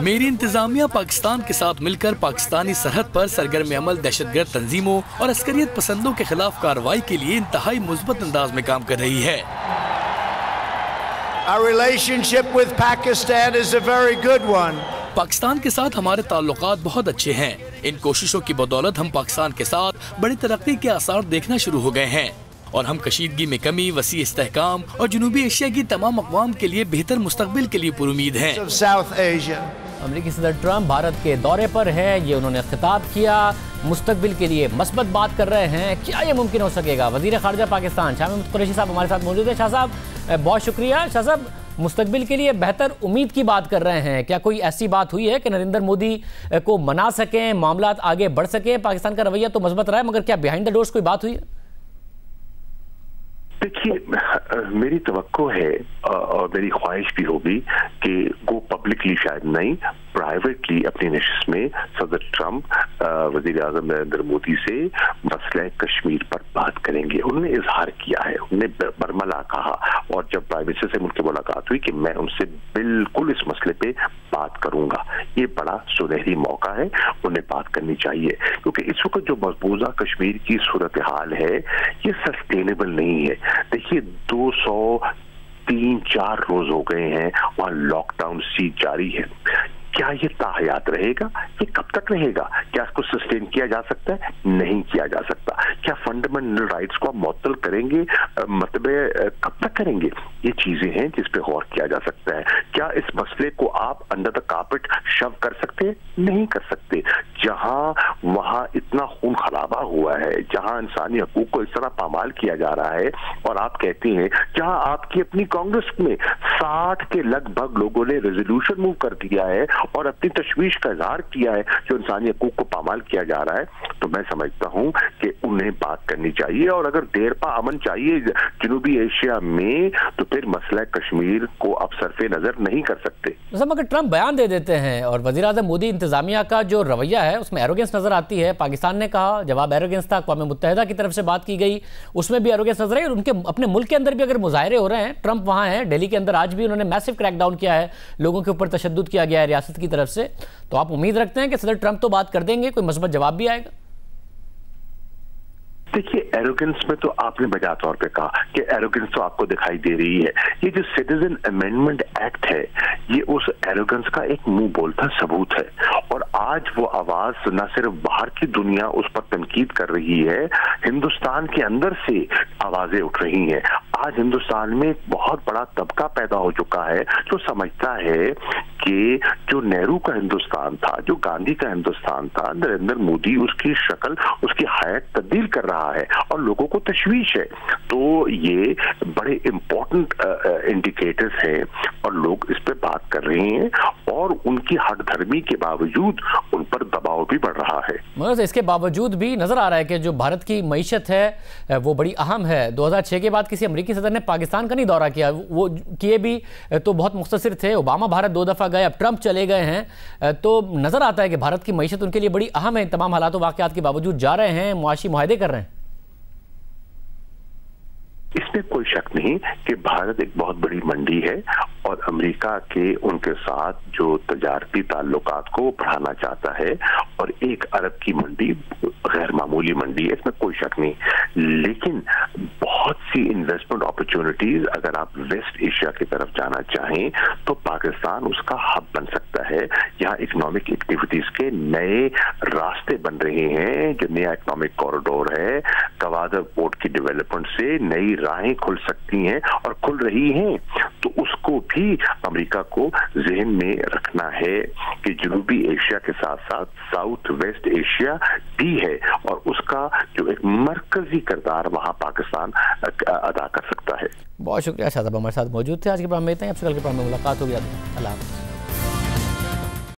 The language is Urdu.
میری انتظامیہ پاکستان کے ساتھ مل کر پاکستانی سرحد پر سرگرم عمل دہشت گرد تنظیموں اور عسکریت پسندوں کے خلاف کارروائی کے لیے انتہائی مثبت انداز میں کام کر رہی ہے۔ پاکستان کے ساتھ ہمارے تعلقات بہت اچھے ہیں۔ ان کوششوں کی بدولت ہم پاکستان کے ساتھ بڑی ترقی کے آثار دیکھنا شروع ہو گئے ہیں اور ہم کشیدگی میں کمی، وسیع استحکام اور جنوبی ایشیا کی تمام اقوام کے لیے بہتر مستقبل کے لیے پرامید ہیں۔ امریکی صدر ٹرمپ بھارت کے دورے پر ہے، یہ انہوں نے خطاب کیا، مستقبل کے لیے مثبت بات کر رہے ہیں۔ کیا یہ ممکن ہو سکے گا؟ وزیر خارجہ پاکستان شاہ محمود قریشی صاحب ہمارے ساتھ موجود ہیں۔ شاہ صاحب بہت شکریہ۔ شاہ صاحب مستقبل کے لیے بہتر امید کی بات کر رہے ہیں، کیا کوئی ایسی بات ہوئی ہے کہ نریندر مودی کو منا سکیں، معاملات آگے بڑھ سکیں؟ پاکستان کا رویہ تو مثبت رہا ہے، مگر کیا بیہائنڈ دا ڈورز کوئی بات ہوئی ہے؟ دیکھیے، میری توقع ہے اور میری خواہش بھی ہوگی کہ وہ پبلکلی شاید نہیں، پرائیویٹلی اپنی نشست میں صدر ٹرمپ وزیر اعظم نریندر مودی سے مسئلہ کشمیر پر بات کریں گے۔ انہوں نے اظہار کیا ہے، انہوں نے برملا کہا، اور جب پرائم منسٹر سے ان کی ملاقات ہوئی کہ میں ان سے بالکل اس مسئلے پہ بات کروں گا۔ یہ بڑا سنہری موقع ہے، انہیں بات کرنی چاہیے، کیونکہ اس وقت جو مقبوضہ کشمیر کی صورتحال ہے یہ سسٹینیبل نہیں ہے۔ دیکھیے 203-4 روز ہو گئے ہیں وہاں لاک ڈاؤن سیج جاری ہے۔ کیا یہ تاحیات رہے گا؟ یہ کب تک رہے گا؟ کیا اس کو سسٹین کیا جا سکتا ہے؟ نہیں کیا جا سکتا۔ کیا فنڈامنٹل رائٹس کو معطل کریں گے؟ مطلب کب تک کریں گے؟ یہ چیزیں ہیں جس پہ غور کیا جا سکتا ہے۔ کیا اس مسئلے کو آپ انڈر دا کارپٹ شو کر سکتے ہیں؟ نہیں کر سکتے۔ جہاں وہاں اتنا خون خرابہ ہوا ہے، جہاں انسانی حقوق کو اس طرح پامال کیا جا رہا ہے، اور آپ کہتے ہیں جہاں آپ کی اپنی کانگریس میں 60 کے لگ بھگ لوگوں نے ریزولوشن موو کر دیا ہے اور اپنی تشویش کا اظہار کیا ہے جو انسانی حقوق کو پامال کیا جا رہا ہے، تو میں سمجھتا ہوں کہ انہیں بات کرنی چاہیے۔ اور اگر دیر پا امن چاہیے جنوبی ایشیا میں تو پھر مسئلہ کشمیر کو اب صرف نظر نہیں کر سکتے۔ اگر ٹرمپ بیان دے دیتے ہیں اور وزیر اعظم مودی انتظامیہ کا جو رویہ ہے اس میں ایروگنس نظر آتی ہے، پاکستان نے کہا جواب ایروگنس تھا، اقوام متحدہ کی طرف سے بات کی گئی اس میں بھی ایروگنس نظر آئی، اور ان کے اپنے ملک کے اندر بھی اگر مظاہرے ہو رہے ہیں، ٹرمپ وہاں ہیں دہلی کے اندر، آج بھی انہوں نے میسو کریک ڈاؤن کیا ہے، لوگوں کے اوپر تشدد کیا گیا ہے ریاست کی طرف سے، تو آپ امید رکھتے ہیں کہ صدر ٹرمپ تو بات کر دیں گے، کوئی مثبت جواب بھی آئے گا؟ دیکھیے، ایروگنس میں تو آپ نے بجا طور پہ کہا کہ ایروگنس تو آپ کو دکھائی دے رہی ہے۔ یہ جو سٹیزن امینڈمنٹ ایکٹ ہے یہ اس ایروگنس کا ایک منہ بولتا ثبوت ہے، اور آج وہ آواز نہ صرف باہر کی دنیا اس پر تنقید کر رہی ہے، ہندوستان کے اندر سے آوازیں اٹھ رہی ہیں۔ آج ہندوستان میں ایک بہت بڑا طبقہ پیدا ہو چکا ہے جو سمجھتا ہے کہ جو نہرو کا ہندوستان تھا، جو گاندھی کا ہندوستان تھا، نریندر مودی اس کی شکل، اس کی حیات تبدیل کر رہا ہے اور لوگوں کو تشویش ہے۔ تو یہ بڑے امپورٹنٹ انڈیکیٹرز ہیں اور لوگ اس پہ بات کر رہے ہیں، اور ان کی ہٹ دھرمی کے باوجود ان پر دباؤ بھی بڑھ رہا ہے۔ مگر اس کے باوجود بھی نظر آ رہا ہے کہ جو بھارت کی معیشت ہے وہ بڑی اہم ہے۔ 2006 کے بعد کسی امریکی صدر نے پاکستان کا نہیں دورہ کیا، وہ کیے بھی تو بہت مختصر تھے۔ اوباما بھارت 2 دفعہ گئے، اب ٹرمپ چلے گئے ہیں، تو نظر آتا ہے کہ بھارت کی معیشت ان کے لیے بڑی اہم ہے۔ تمام حالات و واقعات کے باوجود جا رہے ہیں، معاشی معاہدے کر رہے ہیں۔ اس میں کوئی شک نہیں کہ بھارت ایک بہت بڑی منڈی ہے، اور امریکہ کے ان کے ساتھ جو تجارتی تعلقات کو بڑھانا چاہتا ہے، اور 1 ارب کی منڈی غیر معمولی منڈی ہے، اس میں کوئی شک نہیں۔ لیکن بہت سی انویسٹمنٹ اپرچونٹیز اگر آپ ویسٹ ایشیا کی طرف جانا چاہیں تو پاکستان اس کا ہب بن سکتا ہے۔ یہاں اکنامک ایکٹیویٹیز کے نئے راستے بن رہے ہیں، جو نیا اکنامک کوریڈور ہے، گوادر پورٹ کی ڈیولپمنٹ سے نئی راہیں کھل سکتی ہیں اور کھل رہی ہیں۔ تو اس کو بھی امریکہ کو ذہن میں رکھنا ہے کہ جنوبی ایشیا کے ساتھ ساتھ ساؤتھ ویسٹ ایشیا بھی ہے، اور اس کا جو ایک مرکزی کردار وہاں پاکستان ادا کر سکتا ہے۔ بہت شکریہ شاہ صاحب، ہمارے ساتھ موجود تھے۔ آج کے پروگرام میں اتنا ہی، اب سے کل کے پروگرام میں ملاقات ہوگی۔ اللہ حافظ۔